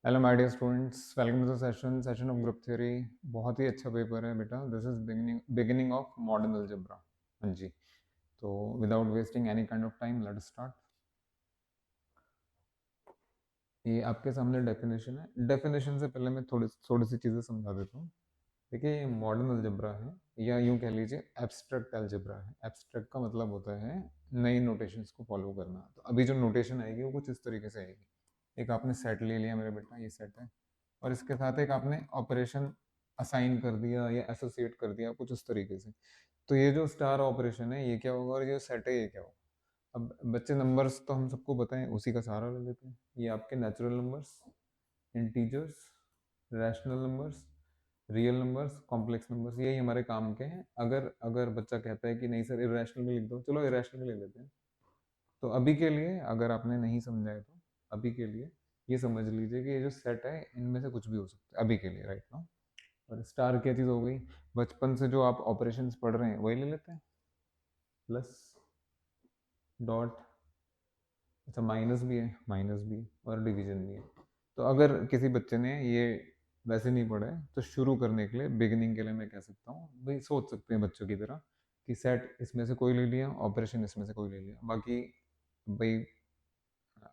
Hello my dear students, welcome to the session of group theory. बहुत ही अच्छा paper है बेटा। This is beginning of modern algebra. हाँ जी, तो without wasting any kind of time let's start. ये आपके सामने डेफिनेशन है। डेफिनेशन से पहले मैं थोड़ी थोड़ी सी चीज़ें समझा देता हूँ। देखिए, ये मॉडर्न अलजेब्रा है, या यूँ कह लीजिए एब्स्ट्रैक्ट अलजेब्रा है। एब्स्ट्रैक्ट का मतलब होता है नई नोटेशंस को फॉलो करना। तो अभी जो नोटेशन आएगी वो कुछ इस तरीके से आएगी। एक आपने सेट ले लिया मेरे बेटा, ये सेट है, और इसके साथ एक आपने ऑपरेशन असाइन कर दिया या एसोसिएट कर दिया कुछ उस तरीके से। तो ये जो स्टार ऑपरेशन है ये क्या होगा, और ये सेट है ये क्या होगा। अब बच्चे, नंबर्स तो हम सबको बताएं, उसी का सहारा ले लेते हैं। ये आपके natural numbers, integers, rational numbers, real numbers, complex numbers, यही हमारे काम के हैं। अगर अगर बच्चा कहता है कि नहीं सर इरेशनल में लिख दो, चलो इरेशनल में लिख देते हैं। तो अभी के लिए, अगर आपने नहीं समझा है तो अभी के लिए ये समझ लीजिए कि ये जो सेट है इनमें से कुछ भी हो सकता है अभी के लिए, राइट नाउ। और स्टार क्या चीज़ हो गई, बचपन से जो आप ऑपरेशंस पढ़ रहे हैं वही ले लेते हैं। प्लस, डॉट, अच्छा माइनस भी है, माइनस भी है, और डिवीजन भी है। तो अगर किसी बच्चे ने ये वैसे नहीं पढ़ा है तो शुरू करने के लिए, बिगिनिंग के लिए मैं कह सकता हूँ भाई, सोच सकते हैं बच्चों की तरह कि सेट इसमें से कोई ले लिया, ऑपरेशन इसमें से कोई ले लिया। बाकी भाई,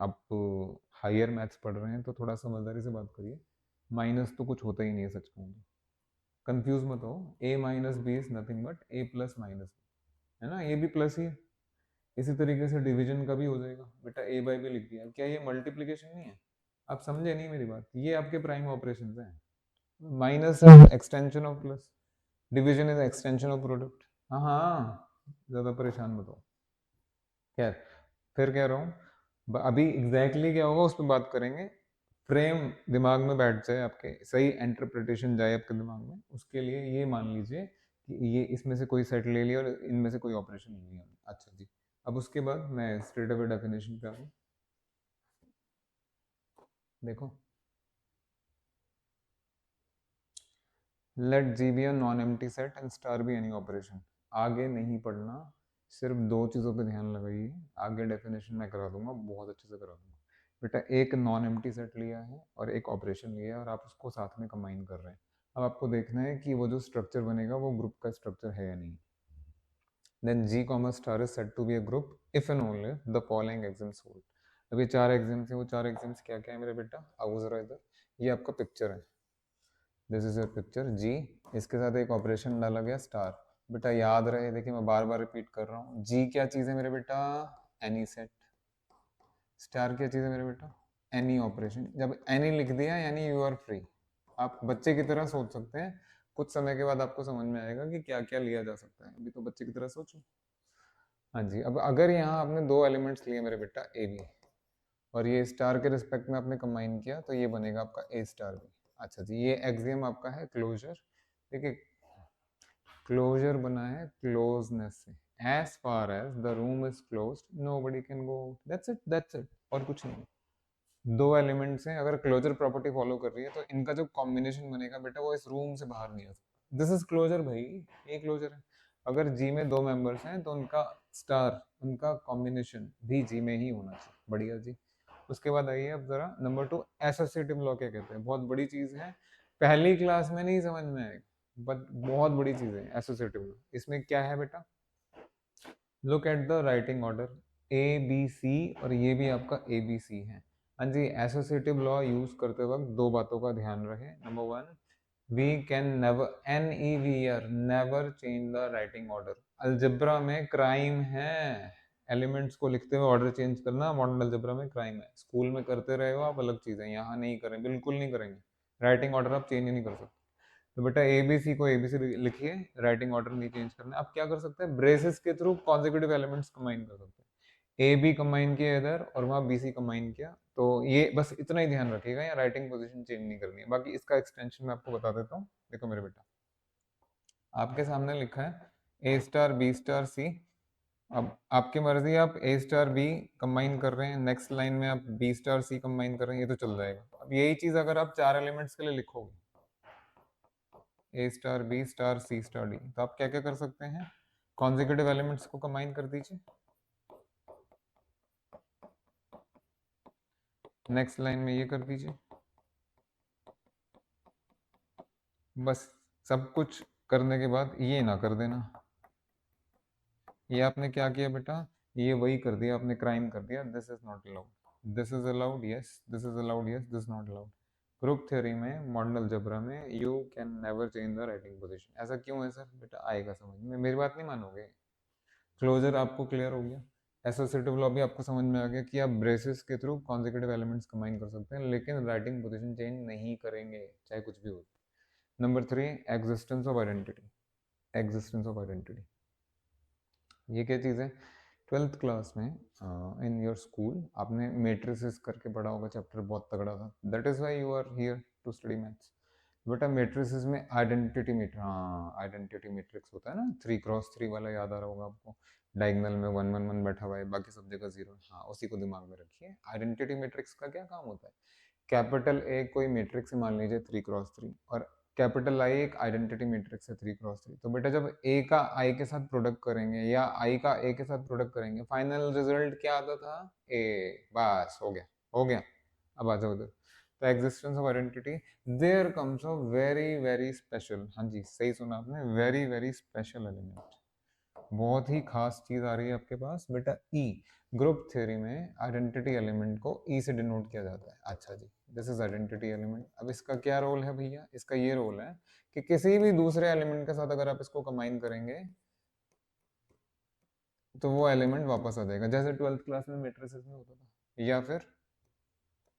आप हायर मैथ्स पढ़ रहे हैं तो थोड़ा समझदारी से बात करिए। माइनस तो कुछ होता ही नहीं है, सच कहूँ तो। कंफ्यूज मत हो, A minus B is nothing but A plus minus, है ना, ये भी प्लस ही है। इसी तरीके से डिवीजन का भी हो जाएगा बेटा, ए बाई बी लिख दिया, क्या ये मल्टीप्लीकेशन नहीं है? आप समझे नहीं मेरी बात? ये आपके प्राइम ऑपरेशन है। Minus extension of plus, division is extension of product. हाँ हाँ, ज्यादा परेशान मत हो। खैर, फिर कह रहा हूँ अभी एग्जैक्टली क्या होगा उस पर बात करेंगे। फ्रेम दिमाग में बैठ जाए आपके, सही इंटरप्रिटेशन जाए आपके दिमाग में, उसके लिए ये मान लीजिए कि ये इसमें से कोई सेट ले लिया और इनमें से कोई ऑपरेशन ले लिया। अच्छा जी, अब उसके बाद मैं स्ट्रेट अवे डेफिनेशन पे आ रहा हूँ। देखो, let G be a non empty set and star be any operation. आगे नहीं पढ़ना, सिर्फ दो चीज़ों पे ध्यान लगाइए। आगे डेफिनेशन मैं करा दूंगा, बहुत अच्छे से करा दूंगा। बेटा, एक नॉन एम्प्टी सेट लिया है और एक ऑपरेशन लिया है, और आप उसको साथ में कंबाइन कर रहे हैं। अब आपको देखना है कि वो जो स्ट्रक्चर बनेगा वो ग्रुप का स्ट्रक्चर है या नहीं। Then G comma star is said to be a group if and only the following axioms होल्ड। अभी चार एग्जाम्स हैं, वो चार एग्जाम्स क्या क्या है मेरे बेटा, आओ जरा इधर। ये आपका पिक्चर है, दिस इज योर पिक्चर जी। इसके साथ एक ऑपरेशन डाला गया स्टार। बेटा याद रहे, देखिए मैं बार बार रिपीट कर रहा हूँ, जी क्या चीज़ है मेरे बेटा, एनी सेट। स्टार क्या चीज़ है मेरे बेटा, एनी ऑपरेशन। जब एनी लिख दिया यानी यू आर फ्री। आप बच्चे की तरह सोच सकते हैं, कुछ समय के बाद आपको समझ में आएगा कि क्या क्या लिया जा सकता है। अभी तो बच्चे की तरह सोचो। हाँ जी, अब अगर यहाँ आपने दो एलिमेंट्स लिए मेरे बेटा, ए बी, और ये स्टार के रिस्पेक्ट में आपने कंबाइन किया, तो ये बनेगा आपका ए स्टार बी। अच्छा जी, ये एक्सियम आपका है क्लोजर। देखिए, क्लोजर बना है क्लोजनेस से। As far as the room is closed nobody can go out, that's it, that's it, और कुछ नहीं। दो एलिमेंट्स हैं, अगर क्लोजर प्रॉपर्टी फॉलो कर रही है तो इनका जो कॉम्बिनेशन बनेगा बेटा वो इस रूम से बाहर नहीं आ सकता। दिस इज क्लोजर भाई, ये क्लोजर है। अगर जी में दो मेंबर्स हैं तो उनका स्टार, उनका कॉम्बिनेशन भी जी में ही होना चाहिए। बढ़िया जी। उसके बाद आइए अब जरा नंबर टू, एसोसिएटिव लॉ क्या कहते हैं। बहुत बड़ी चीज है, पहली क्लास में नहीं समझ में आएगा, बट बहुत बड़ी चीज है एसोसिएटिव लॉ। इसमें क्या है बेटा, look at the writing order, A B C, और ये भी आपका ए बी सी है। हाँ जी, एसोसिएटिव लॉ यूज करते वक्त दो बातों का ध्यान रहे। Number one, we can never, N E V R, never change the writing order. Algebra में क्राइम है एलिमेंट्स को लिखते हुए ऑर्डर चेंज करना, मॉडर्न अलजेब्रा में क्राइम है। स्कूल में करते रहे हो आप, अलग चीज है, यहाँ नहीं करें, बिल्कुल नहीं करेंगे। राइटिंग ऑर्डर आप चेंज नहीं कर सकते। तो बेटा ए बी सी को ए बी सी लिखिए, राइटिंग ऑर्डर नहीं चेंज करना। आप क्या कर सकते हैं, ब्रेसेस के थ्रू कॉन्जिक्यूटिव एलिमेंट्स कंबाइन कर सकते हैं। ए बी कंबाइन किया इधर और वहाँ बी सी कंबाइन किया, तो ये बस इतना ही ध्यान रखिएगा, या राइटिंग पोजीशन चेंज नहीं करनी है। बाकी इसका एक्सटेंशन मैं आपको बता देता हूँ। देखो मेरे बेटा, आपके सामने लिखा है ए स्टार बी स्टार सी। अब आपकी मर्जी, आप ए स्टार बी कंबाइन कर रहे हैं, नेक्स्ट लाइन में आप बी स्टार सी कंबाइन कर रहे हैं, ये तो चल जाएगा। अब यही चीज अगर आप चार एलिमेंट्स के लिए लिखोगे, ए star B star C star D, तो आप क्या क्या कर सकते हैं, कॉन्जिक्यूटिव एलिमेंट्स को कंबाइन कर दीजिए। नेक्स्ट लाइन में ये कर दीजिए, बस सब कुछ करने के बाद ये ना कर देना, ये आपने क्या किया बेटा, ये वही कर दिया आपने, क्राइम कर दिया। This is not allowed, this is allowed, yes this is allowed, yes this not allowed. Group theory में, मॉडल अलजेब्रा में, you can never change the writing position. ऐसा क्यों है सर? बेटा आएगा समझ में, मेरी बात नहीं मानोगे। क्लोजर आपको क्लियर हो गया, एसोसिएटिव लॉ भी आपको समझ में आ गया कि आप ब्रेसेस के थ्रू कॉन्जिक्यूटिव एलिमेंट्स कंबाइन कर सकते हैं, लेकिन राइटिंग पोजीशन चेंज नहीं करेंगे चाहे कुछ भी हो। Number 3, existence of identity. Existence of identity ये क्या चीज़ है? ट्वेल्थ क्लास में इन योर स्कूल आपने मेट्रिसेस करके पढ़ा होगा, चैप्टर बहुत तगड़ा था, that is why you are here to study maths. बेटा मेट्रिसेस में आइडेंटिटी मैट्रिक्स, हाँ आइडेंटिटी मैट्रिक्स होता है ना, 3x3 वाला याद आ रहा होगा आपको, डायगोनल में 1 1 1 बैठा हुआ है, बाकी सब जगह 0, हाँ उसी को दिमाग में रखिए। आइडेंटिटी मैट्रिक्स का क्या काम होता है? कैपिटल ए कोई मैट्रिक्स मान लीजिए 3x3, और कैपिटल आई एक आइडेंटिटी मैट्रिक्स है 3x3, तो बेटा जब ए का आई के साथ प्रोडक्ट करेंगे या आई का ए के साथ प्रोडक्ट करेंगे, फाइनल रिजल्ट क्या आता था? ए। बस हो गया, हो गया। अब आ जाओ उधर। तो existence of identity, there comes a very very special, हाँ जी सही सुना आपने, वेरी वेरी स्पेशल एलिमेंट, बहुत ही खास चीज आ रही है आपके पास बेटा, ई। ग्रुप थ्योरी में आइडेंटिटी एलिमेंट को ई से डिनोट किया जाता है। अच्छा जी, दिस इज आइडेंटिटी एलिमेंट। अब इसका क्या रोल है भैया? इसका ये रोल है कि किसी भी दूसरे एलिमेंट के साथ अगर आप इसको कंबाइन करेंगे तो वो एलिमेंट वापस आ जाएगा, जैसे ट्वेल्थ क्लास में मैट्रिसेस में होता था, या फिर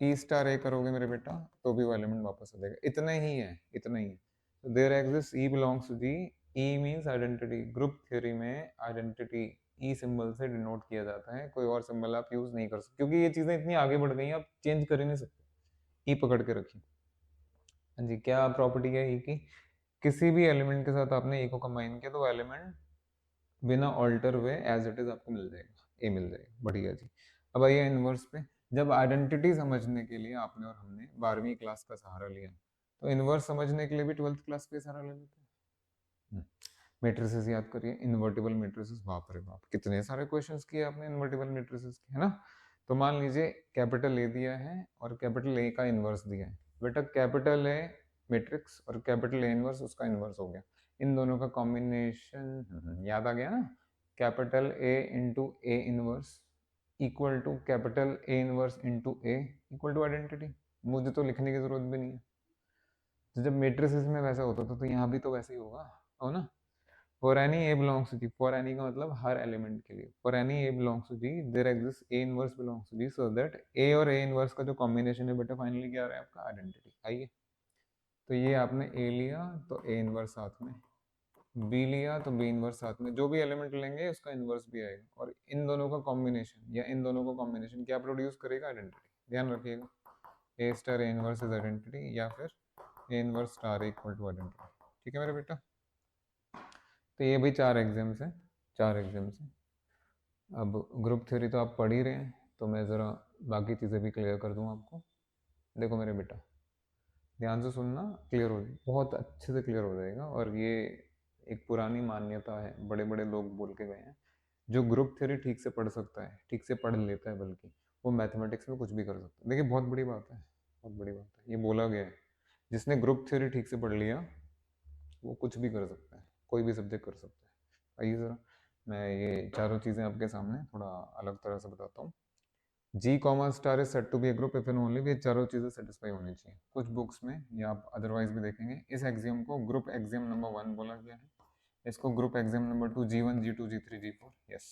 ई स्टार ए करोगे मेरे बेटा तो भी वो एलिमेंट वापस आ जाएगा। इतना ही है, इतना ही है। There exist e belongs to the, e means identity. Group theory में आइडेंटिटी ई सिंबल से डिनोट किया जाता है, कोई और सिंबल आप यूज नहीं कर सकते, क्योंकि ये चीजें इतनी आगे बढ़ गई हैं आप चेंज कर ही नहीं सकते। ई पकड़ के रखिए। हाँ जी, क्या प्रॉपर्टी है ई की? किसी भी एलिमेंट के साथ आपने ई को कंबाइन किया तो एलिमेंट बिना ऑल्टर हुए एज इट इज आपको मिल जाएगा, ए मिल जाएगा। बढ़िया जी। अब आइए इनवर्स पे। जब आइडेंटिटी समझने के लिए आपने और हमने 12वीं क्लास का सहारा लिया, तो इनवर्स समझने के लिए भी ट्वेल्थ क्लास का सहारा ले लेते हैं। मैट्रिसेस याद करिए, इन्वर्टिबल मैट्रिसेस, बाप रे बाप कितने सारे क्वेश्चंस किए आपने इन्वर्टिबल मैट्रिसेस के, है ना? तो मान लीजिए कैपिटल ए दिया है और कैपिटल ए का इनवर्स दिया है, बेटा कैपिटल ए मैट्रिक्स और कैपिटल ए इनवर्स उसका इनवर्स हो गया, इन दोनों का कॉम्बिनेशन याद आ गया ना, capital A into A inverse equal to capital A inverse into A equal to identity. मुझे तो लिखने की जरूरत भी नहीं है, तो जब मैट्रिसेस में वैसा होता था तो यहाँ भी तो वैसे ही होगा, हो ना? For any A belongs to G, for any का मतलब हर एलिमेंट के लिए, for any A belongs to G there exist A inverse belongs to G, so that A और ए इनवर्स का जो कॉम्बिनेशन है बेटा फाइनली क्या आ रहा है आपका? आइडेंटिटी। आइए, तो ये आपने ए लिया तो ए इनवर्स साथ में, बी लिया तो बी इनवर्स साथ में, जो भी एलिमेंट लेंगे उसका इनवर्स भी आएगा, और इन दोनों का कॉम्बिनेशन या इन दोनों का कॉम्बिनेशन क्या प्रोड्यूस करेगा? आइडेंटिटी। ध्यान रखिएगा, A star A inverse is identity, या फिर A inverse star equal to identity. ठीक है मेरे बेटा? तो ये भी 4 एग्जाम्स हैं, 4 एग्जाम्स हैं। अब ग्रुप थ्योरी तो आप पढ़ ही रहे हैं, तो मैं ज़रा बाकी चीज़ें भी क्लियर कर दूँ आपको। देखो मेरे बेटा, ध्यान से सुनना, क्लियर हो जाए, बहुत अच्छे से क्लियर हो जाएगा। और ये एक पुरानी मान्यता है, बड़े बड़े लोग बोल के गए हैं, जो ग्रुप थ्योरी ठीक से पढ़ सकता है, ठीक से पढ़ लेता है बल्कि, वो मैथमेटिक्स में कुछ भी कर सकता है। देखिए बहुत बड़ी बात है, बहुत बड़ी बात है, ये बोला गया है, जिसने ग्रुप थ्योरी ठीक से पढ़ लिया वो कुछ भी कर सकता है, कोई भी सब्जेक्ट कर सकता है। आइए ज़रा मैं ये चारों चीज़ें आपके सामने थोड़ा अलग तरह से बताता हूँ। G comma star is said to be a group if and only, ये चारों चीज़ें सेटिस्फाई होनी चाहिए। कुछ बुक्स में या आप अदरवाइज भी देखेंगे, इस एग्जाम को ग्रुप एग्जाम नंबर 1 बोला गया है, इसको group exam number 2 G1 G2 G3 G4, yes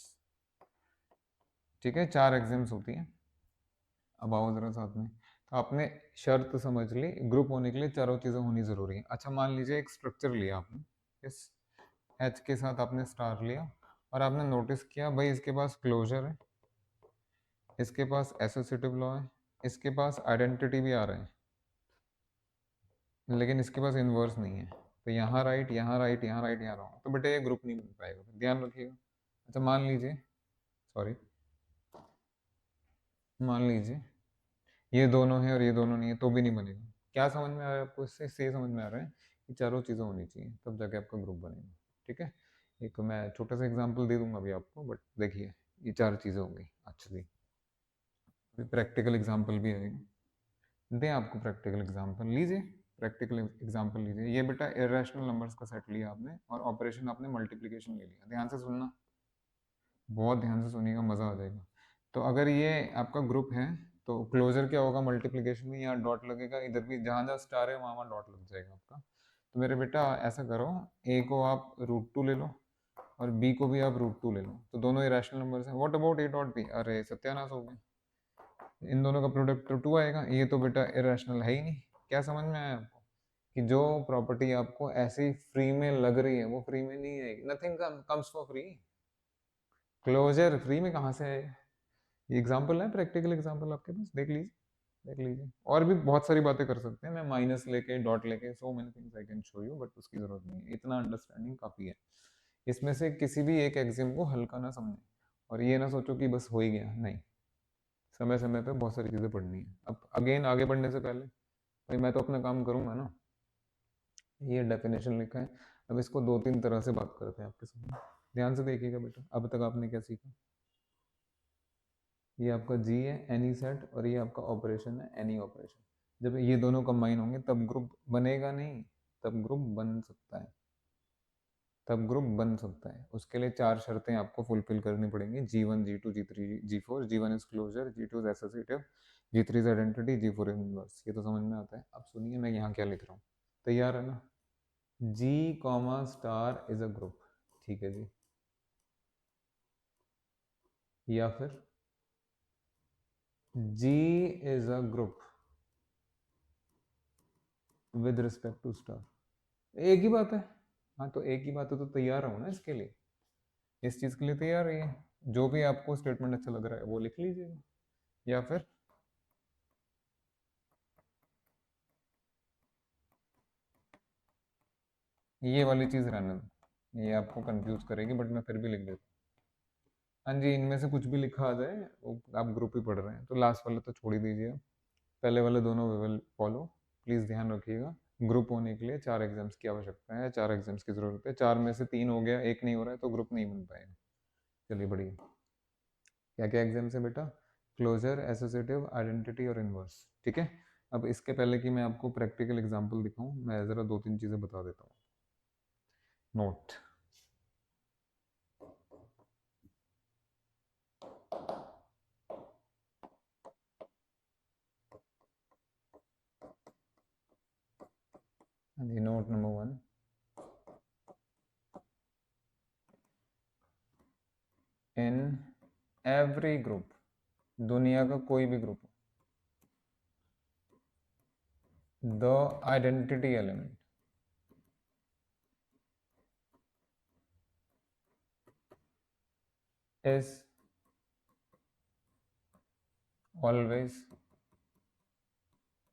ठीक है, 4 एग्जाम्स होती हैं। अब आओ जरा साथ में, तो आपने शर्त समझ ली, ग्रुप होने के लिए चारों चीज़ें होनी ज़रूरी है। अच्छा मान लीजिए एक स्ट्रक्चर लिया आपने, यस, एच के साथ आपने स्टार लिया, और आपने नोटिस किया भाई इसके पास क्लोजर है, इसके पास एसोसिएटिव लॉ है, इसके पास आइडेंटिटी भी आ रहा है, लेकिन इसके पास इनवर्स नहीं है, तो यहाँ राइट, यहाँ राइट, यहाँ राइट, यहाँ रॉन्ग, तो बेटा ये ग्रुप नहीं बन पाएगा, ध्यान रखिएगा। अच्छा मान लीजिए, सॉरी, मान लीजिए ये दोनों है और ये दोनों नहीं है, तो भी नहीं बनेगा। क्या समझ में आ रहा है आपको? इससे से समझ में आ रहा है कि चारों चीज़ें होनी चाहिए तब जाके आपका ग्रुप बनेगा। ठीक है, एक मैं छोटा सा एग्जांपल दे दूंगा अभी आपको, बट देखिए ये 4 चीज़ें हो गई। अच्छा जी, अभी प्रैक्टिकल एग्जांपल भी आएगा, दें आपको प्रैक्टिकल एग्जांपल, लीजिए प्रैक्टिकल एग्जांपल लीजिए। ये बेटा इरेशनल नंबर्स का सेट लिया आपने और ऑपरेशन आपने मल्टीप्लिकेशन ले लिया। ध्यान से सुनना, बहुत ध्यान से सुनिएगा, मज़ा आ जाएगा। तो अगर ये आपका ग्रुप है तो क्लोजर क्या होगा, मल्टीप्लिकेशन में यहाँ डॉट लगेगा, इधर भी जहाँ जहाँ स्टार है वहाँ वहाँ डॉट लग जाएगा आपका। तो मेरे बेटा ऐसा करो, ए को आप √2 ले लो और बी को भी आप √2 ले लो, तो दोनों इरेशनल नंबर्स हैं। What about A dot B? अरे सत्यानाश हो गया, इन दोनों का प्रोडक्ट तो 2 आएगा। ये तो बेटा इरेशनल है ही नहीं। क्या समझ में आया आपको कि जो प्रॉपर्टी आपको ऐसे ही फ्री में लग रही है वो फ्री में नहीं आएगी। Nothing comes for free. Closure free में कहाँ से आएगा? ये एग्जाम्पल है, प्रैक्टिकल एग्जाम्पल आपके पास, देख लीजिए, देख लीजिए। और भी बहुत सारी बातें कर सकते हैं, मैं माइनस लेके डॉट लेके so many things I can show you, but उसकी जरूरत नहीं है, इतना अंडरस्टैंडिंग काफ़ी है। इसमें से किसी भी एक एग्जाम को हल्का ना समझें और ये ना सोचो कि बस हो ही गया, नहीं, समय समय पे बहुत सारी चीज़ें पढ़नी है। अब अगेन आगे बढ़ने से पहले भाई मैं तो अपना काम करूँगा ना। ये डेफिनेशन लिखा है, अब इसको 2-3 तरह से बात करते हैं आपके सामने। ध्यान से देखिएगा बेटा, अब तक आपने क्या सीखा। ये आपका जी है एनी सेट और ये आपका ऑपरेशन है एनी ऑपरेशन। जब ये दोनों कंबाइन होंगे तब ग्रुप बनेगा नहीं, तब ग्रुप बन सकता है, तब ग्रुप बन सकता है। उसके लिए 4 शर्तें आपको फुलफिल करनी पड़ेंगी, G1 G2 G3 G4। G1 is closure, G2 is associative, G3 is identity, G4 is inverse. ये तो समझ में आता है। अब सुनिए मैं यहाँ क्या लिख रहा हूँ, तैयार है ना। G comma star is a group, ठीक है जी। या फिर G is a group with respect to star. एक ही बात है। हाँ तो एक ही बात है तो तैयार रहो ना इसके लिए, इस चीज़ के लिए तैयार रहिए। जो भी आपको स्टेटमेंट अच्छा लग रहा है वो लिख लीजिएगा। या फिर ये वाली चीज़ रहने दो, ये आपको कंफ्यूज करेगी, बट मैं फिर भी लिख देता हूँ। हाँ जी, इनमें से कुछ भी लिखा आ जाए, वो आप ग्रुप ही पढ़ रहे हैं तो लास्ट वाले तो छोड़ ही दीजिए, पहले वाले दोनों वी विल फॉलो। प्लीज़ ध्यान रखिएगा, ग्रुप होने के लिए 4 एग्जाम्स की आवश्यकता है, 4 एग्जाम्स की ज़रूरत है। 4 में से 3 हो गया, एक नहीं हो रहा है तो ग्रुप नहीं बन पाएगा। चलिए बढ़िया। क्या क्या एग्जाम्स है बेटा? क्लोजर, एसोसिएटिव, आइडेंटिटी और इनवर्स, ठीक है। अब इसके पहले कि मैं आपको प्रैक्टिकल एग्जाम्पल दिखाऊं, मैं ज़रा 2-3 चीज़ें बता देता हूँ। Note, note number 1, in every group, दुनिया का कोई भी group, the identity element is always,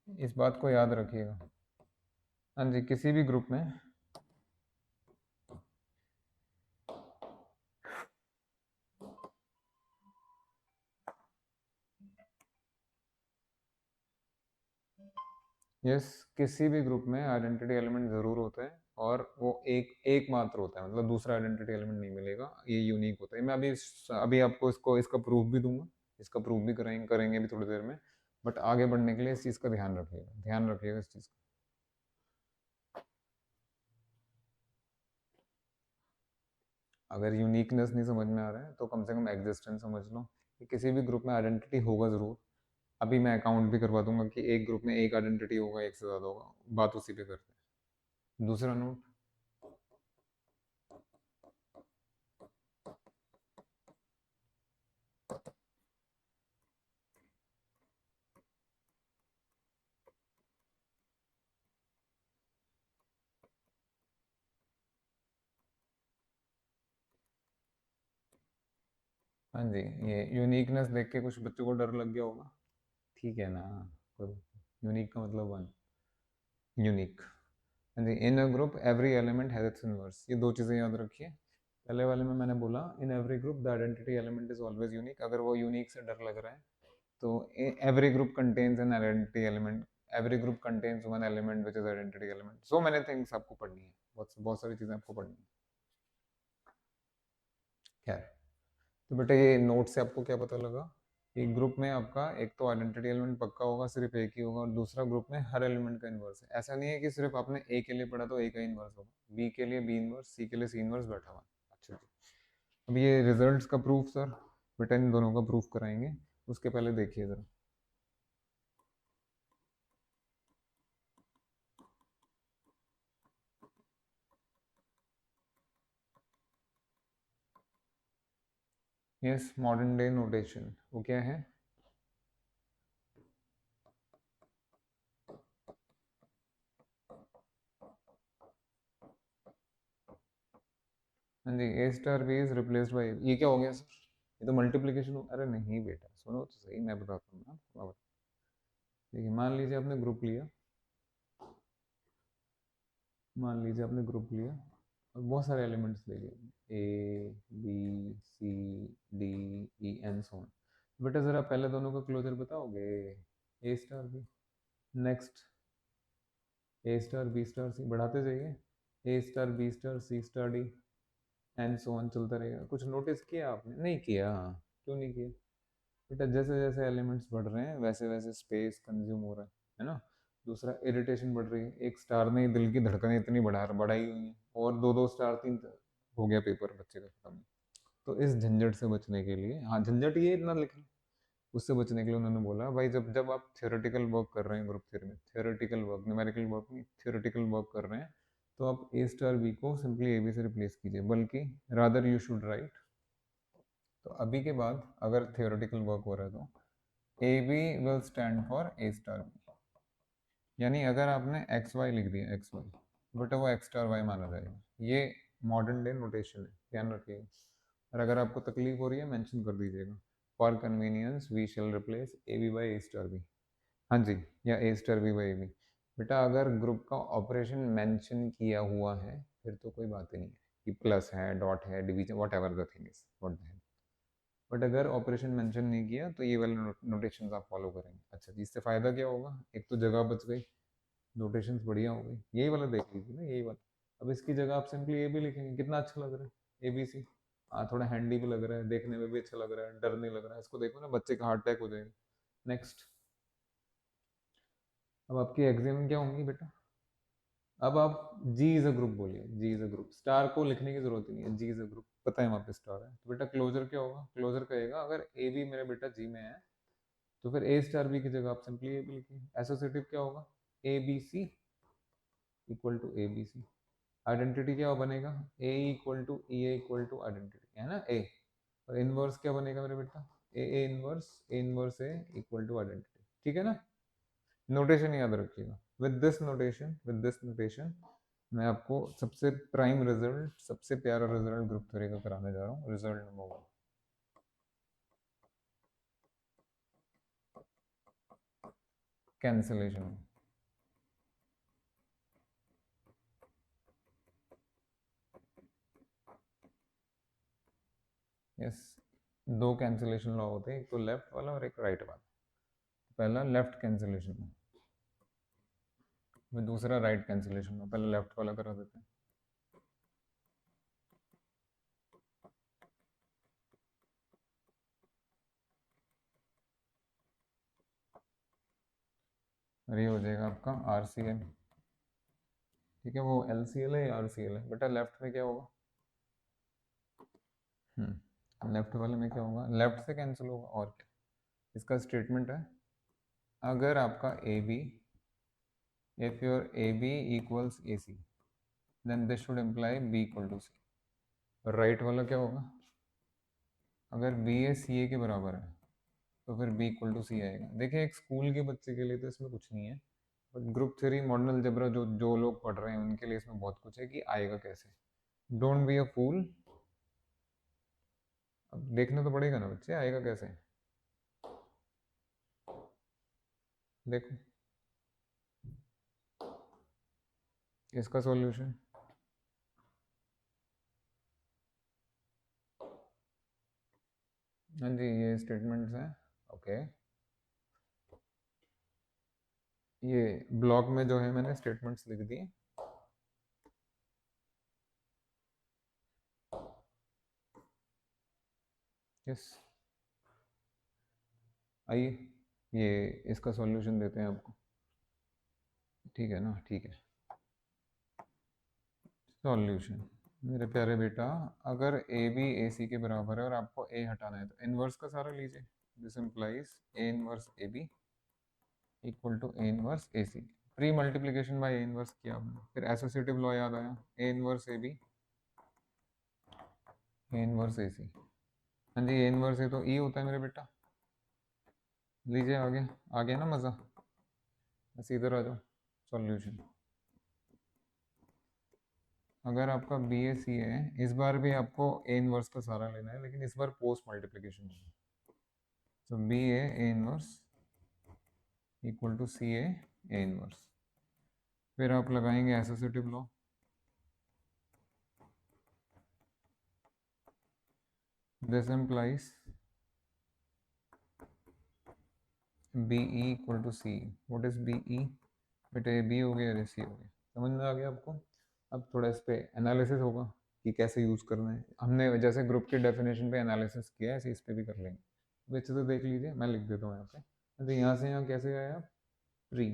इस बात को याद रखिएगा। हाँ जी, किसी भी ग्रुप में यस, किसी भी ग्रुप में आइडेंटिटी एलिमेंट ज़रूर होता है और वो एक मात्र होता है, मतलब दूसरा आइडेंटिटी एलिमेंट नहीं मिलेगा, ये यूनिक होता है। मैं अभी आपको इसका प्रूफ भी दूंगा, इसका प्रूफ भी करेंगे भी थोड़ी देर में, बट आगे बढ़ने के लिए इस चीज़ का ध्यान रखिएगा, ध्यान रखिएगा इस चीज़ का। अगर यूनिकनेस नहीं समझ में आ रहा है तो कम से कम एग्जिस्टेंस समझ लो कि किसी भी ग्रुप में आइडेंटिटी होगा ज़रूर। अभी मैं अकाउंट भी करवा दूंगा कि एक ग्रुप में एक आइडेंटिटी होगा, एक से ज़्यादा होगा, बात उसी पे करते हैं। दूसरा नोट, हाँ जी, ये यूनिकनेस देख के कुछ बच्चों को डर लग गया होगा, ठीक है ना। यूनिक का मतलब वन, यूनिक। हाँ जी, in a group every element has its inverse, ये दो चीज़ें याद रखिए। पहले वाले में मैंने बोला in every group the identity element is always unique, अगर वो यूनिक से डर लग रहा है तो every group contains an identity element, every group contains one element which is identity element, so many things आपको पढ़नी है, बहुत बहुत सारी चीज़ें आपको पढ़नी है। खैर, तो बेटा ये नोट से आपको क्या पता लगा एक ग्रुप में आपका एक तो आइडेंटिटी एलिमेंट पक्का होगा, सिर्फ एक ही होगा, और दूसरा ग्रुप में हर एलिमेंट का इन्वर्स है। ऐसा नहीं है कि सिर्फ आपने ए के लिए पढ़ा तो ए का इन्वर्स होगा, बी के लिए बी इन्वर्स, सी के लिए सी इन्वर्स बैठा हुआ। अच्छा जी, अब ये रिजल्ट्स का प्रूफ सर, बेटा इन दोनों का प्रूफ कराएंगे, उसके पहले देखिए जरा। यस, मॉडर्न डे नोटेशन वो क्या है? हाँ जी, A star B is replaced by, ये क्या हो गया सर? ये तो मल्टीप्लिकेशन हो, अरे नहीं बेटा सुनो तो सही, मैं बताता हूँ ना। देखिए मान लीजिए आपने ग्रुप लिया, मान लीजिए आपने ग्रुप लिया और बहुत सारे एलिमेंट्स ले लिए, A B C D E and so on. बेटा ज़रा पहले दोनों का क्लोजर बताओगे, A star B, next A star B star C, बढ़ाते जाइए, A star B star C star D and so on, चलता रहेगा। कुछ नोटिस किया आपने? नहीं किया, क्यों नहीं किया बेटा? जैसे जैसे एलिमेंट्स बढ़ रहे हैं वैसे वैसे स्पेस कंज्यूम हो रहा है ना। दूसरा इरिटेशन बढ़ रही है, एक स्टार ने दिल की धड़कनें इतनी बढ़ाई हुई हैं, और दो दो स्टार तीन, हो गया पेपर बच्चे का खत्म। तो इस झंझट से बचने के लिए, हाँ झंझट ये इतना लिख लो, उससे बचने के लिए उन्होंने बोला भाई जब जब आप थियोरेटिकल वर्क कर रहे हैं ग्रुप थ्योरी में, थियोरेटिकल वर्क, न्यूमेरिकल वर्क नहीं, थियोरेटिकल वर्क कर रहे हैं, तो आप ए स्टार बी को सिंपली ए बी से रिप्लेस कीजिए, बल्कि रादर यू शुड राइट, तो अभी के बाद अगर थियोरेटिकल वर्क हो रहा है तो A B will stand for A star B, यानी अगर आपने एक्स वाई लिख दिया, एक्स वाई, बट वो एक्स स्टार वाई माना जाएगा। ये मॉडर्न डे नोटेशन है, ध्यान रखिएगा। और अगर आपको तकलीफ हो रही है मेंशन कर दीजिएगा, for convenience we shall replace A B by A star B, हाँ जी, या A star B by A B. बेटा अगर ग्रुप का ऑपरेशन मेंशन किया हुआ है फिर तो कोई बात ही नहीं है कि प्लस है, डॉट है, division, what ever the thing is, what the, but अगर ऑपरेशन मेंशन नहीं किया तो ये वाले नोटेशन आप फॉलो करेंगे। अच्छा जी, इससे फ़ायदा क्या होगा? एक तो जगह बच गई, नोटेशन बढ़िया हो गई, यही वाला देख लीजिए ना, यही वाला। अब इसकी जगह आप सिंपली ए भी लिखेंगे, कितना अच्छा लग रहा है ए बी सी, हाँ थोड़ा हैंडी भी लग रहा है, देखने में भी अच्छा लग रहा है, डर नहीं लग रहा है। इसको देखो ना, बच्चे का हार्ट अटैक हो जाएगा। नेक्स्ट, अब आपकी एग्जाम क्या होंगी बेटा? अब आप जी इज अ ग्रुप बोलिए, जी इज अ ग्रुप, स्टार को लिखने की जरूरत ही नहीं है, जी इज अ ग्रुप पता है वहाँ पे स्टार है, तो बेटा क्लोजर क्या होगा? क्लोजर कहेगा अगर ए बी मेरे बेटा जी में है तो फिर ए स्टार बी की जगह आप सिंपली ए बी लिखिए। एसोसिएटिव क्या होगा? A B C equal to A B C. Identity क्या बनेगा? A equal to E A equal to identity, है ना ए। और इनवर्स क्या बनेगा मेरे बेटा? A inverse A equal to identity, ठीक है ना। नोटेशन याद रखिएगा। विद दिस नोटेशन मैं आपको सबसे प्राइम रिजल्ट, सबसे प्यारा रिजल्ट ग्रुप थ्योरी का कराने जा रहा हूँ। Result number 1, cancellation. यस, दो कैंसिलेशन लॉ होते हैं, एक तो लेफ्ट वाला और एक राइट वाला। पहला लेफ्ट कैंसिलेशन में, दूसरा राइट कैंसिलेशन में। पहले लेफ्ट वाला करा देते हैं। और ये हो जाएगा आपका आर सी एल, ठीक है। वो एल सी एल है या आर सी एल है बेटा? लेफ्ट में क्या होगा? लेफ्ट वाले में क्या होगा? लेफ्ट से कैंसिल होगा, और क्या। इसका स्टेटमेंट है, अगर आपका A B, if your A B equals A C then this should imply B equal to C. और राइट वाला क्या होगा? अगर बी ए सी ए के बराबर है तो फिर बी इक्वल टू सी आएगा। देखिए एक स्कूल के बच्चे के लिए तो इसमें कुछ नहीं है, but group theory modern algebra जो जो लोग पढ़ रहे हैं उनके लिए इसमें बहुत कुछ है कि आएगा कैसे। डोंट बी अ फूल, अब देखना तो पड़ेगा ना बच्चे, आएगा कैसे, देखो इसका सॉल्यूशन। हाँ जी, ये स्टेटमेंट्स हैं, ओके। ये ब्लॉक में जो है मैंने स्टेटमेंट्स लिख दिए। यस, आइए ये इसका सॉल्यूशन देते हैं आपको, ठीक है ना? ठीक है, सॉल्यूशन मेरे प्यारे बेटा, अगर ए बी ए सी के बराबर है और आपको ए हटाना है तो इनवर्स का सारा लीजिए। This implies A inverse A B equal to A inverse A C. Pre multiplication by A inverse किया आपने, फिर एसोसिएटिव लॉ याद आया, A inverse A B A inverse A C. हाँ जी, ए इनवर्स ए तो ई होता है मेरे बेटा। लीजिए आगे, आ गया ना मज़ा? बस इधर आ जाओ, सॉल्यूशन। अगर आपका बी ए सी है, इस बार भी आपको ए इनवर्स का सारा लेना है, लेकिन इस बार पोस्ट मल्टीप्लीकेशन है। तो B A inverse equal to C A inverse. फिर आप लगाएंगे associative law. This implies B e equal to C. What is B e? बेटा ये बी हो गया, ये सी हो गया। समझ में आ गया आपको? अब थोड़ा इस पे एनालिसिस होगा कि कैसे यूज़ करना है। हमने जैसे ग्रुप की डेफिनेशन पे एनालिसिस किया है, ऐसे इस पे भी कर लेंगे। अब अच्छे से देख लीजिए, मैं लिख देता हूँ यहाँ पे। तो यहाँ से यहाँ कैसे आया? प्री,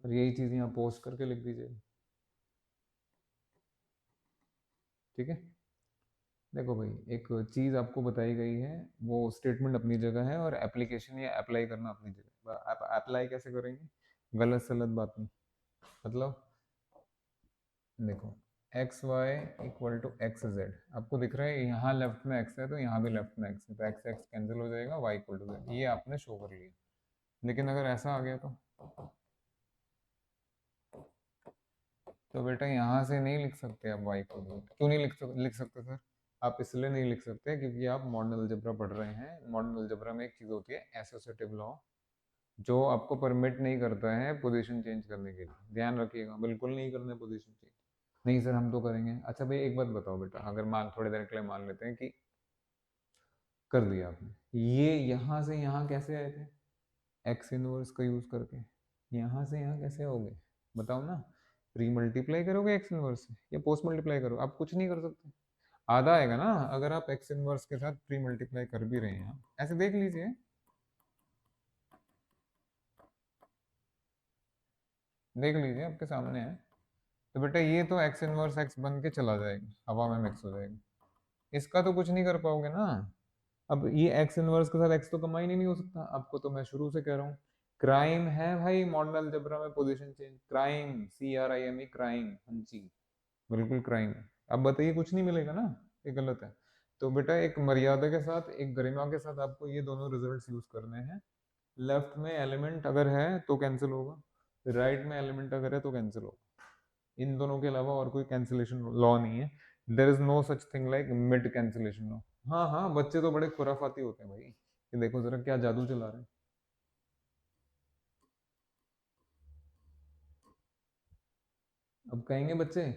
और यही चीज़ यहाँ पोस्ट करके लिख दीजिए, ठीक है? देखो भाई, एक चीज़ आपको बताई गई है, वो स्टेटमेंट अपनी जगह है और एप्लीकेशन या अप्लाई करना अपनी जगह। आप अप्लाई कैसे करेंगे? गलत सलत बात नहीं, मतलब देखो X Y equal to X Z, आपको दिख रहा है यहाँ लेफ्ट में एक्स है तो यहाँ भी लेफ्ट में एक्स है, तो एक्स एक्स कैंसिल हो जाएगा, वाई इक्वल टू जेड, ये आपने शो कर लिया। लेकिन अगर ऐसा आ गया तो बेटा यहाँ से नहीं लिख सकते आप वाई इक्वल टू जेड। क्यों नहीं लिख सकते सर? आप इसलिए नहीं लिख सकते क्योंकि आप मॉडर्न अलजेब्रा पढ़ रहे हैं। मॉडर्न अलजेब्रा में एक चीज़ होती है एसोसिएटिव लॉ, जो आपको परमिट नहीं करता है पोजीशन चेंज करने के लिए। ध्यान रखिएगा, बिल्कुल नहीं करना पोजीशन चेंज। नहीं सर हम तो करेंगे। अच्छा भाई एक बात बताओ बेटा, अगर मान थोड़ी देर के लिए मान लेते हैं कि कर दिया आपने, ये यहाँ से यहाँ कैसे आए थे? एक्स इनवर्स का यूज करके। यहाँ से यहाँ कैसे आओगे बताओ ना? प्री मल्टीप्लाई करोगे एक्स इनवर्स से या पोस्ट मल्टीप्लाई करो? आप कुछ नहीं कर सकते। आधा आएगा ना अगर आप एक्स इनवर्स के साथ प्री मल्टीप्लाई कर भी रहे हैं। आप ऐसे देख लीजिए, देख लीजिए आपके सामने है। तो बेटा ये तो एक्स इनवर्स एक्स बन के चला जाएगा, हवा में मिक्स हो जाएगा। इसका तो कुछ नहीं कर पाओगे ना। अब ये एक्स इनवर्स के साथ एक्स तो कंबाइन ही नहीं हो सकता। आपको तो मैं शुरू से कह रहा हूँ, क्राइम है भाई मॉडर्न अलजेब्रा में position change. Crime, CRIME, crime, हाँ जी, बिल्कुल क्राइम है। अब बताइए कुछ नहीं मिलेगा ना, ये गलत है। तो बेटा एक मर्यादा के साथ, एक गरिमा के साथ आपको ये दोनों रिजल्ट्स यूज करने हैं। लेफ्ट में एलिमेंट अगर है तो कैंसिल होगा, राइट में एलिमेंट अगर है तो कैंसिल होगा। इन दोनों के अलावा और कोई कैंसिलेशन लॉ नहीं है। There is no such thing like mid cancellation law. हाँ हाँ, बच्चे तो बड़े खुराफाती होते हैं भाई, कि देखो जरा क्या जादू चला रहे हैं। अब कहेंगे बच्चे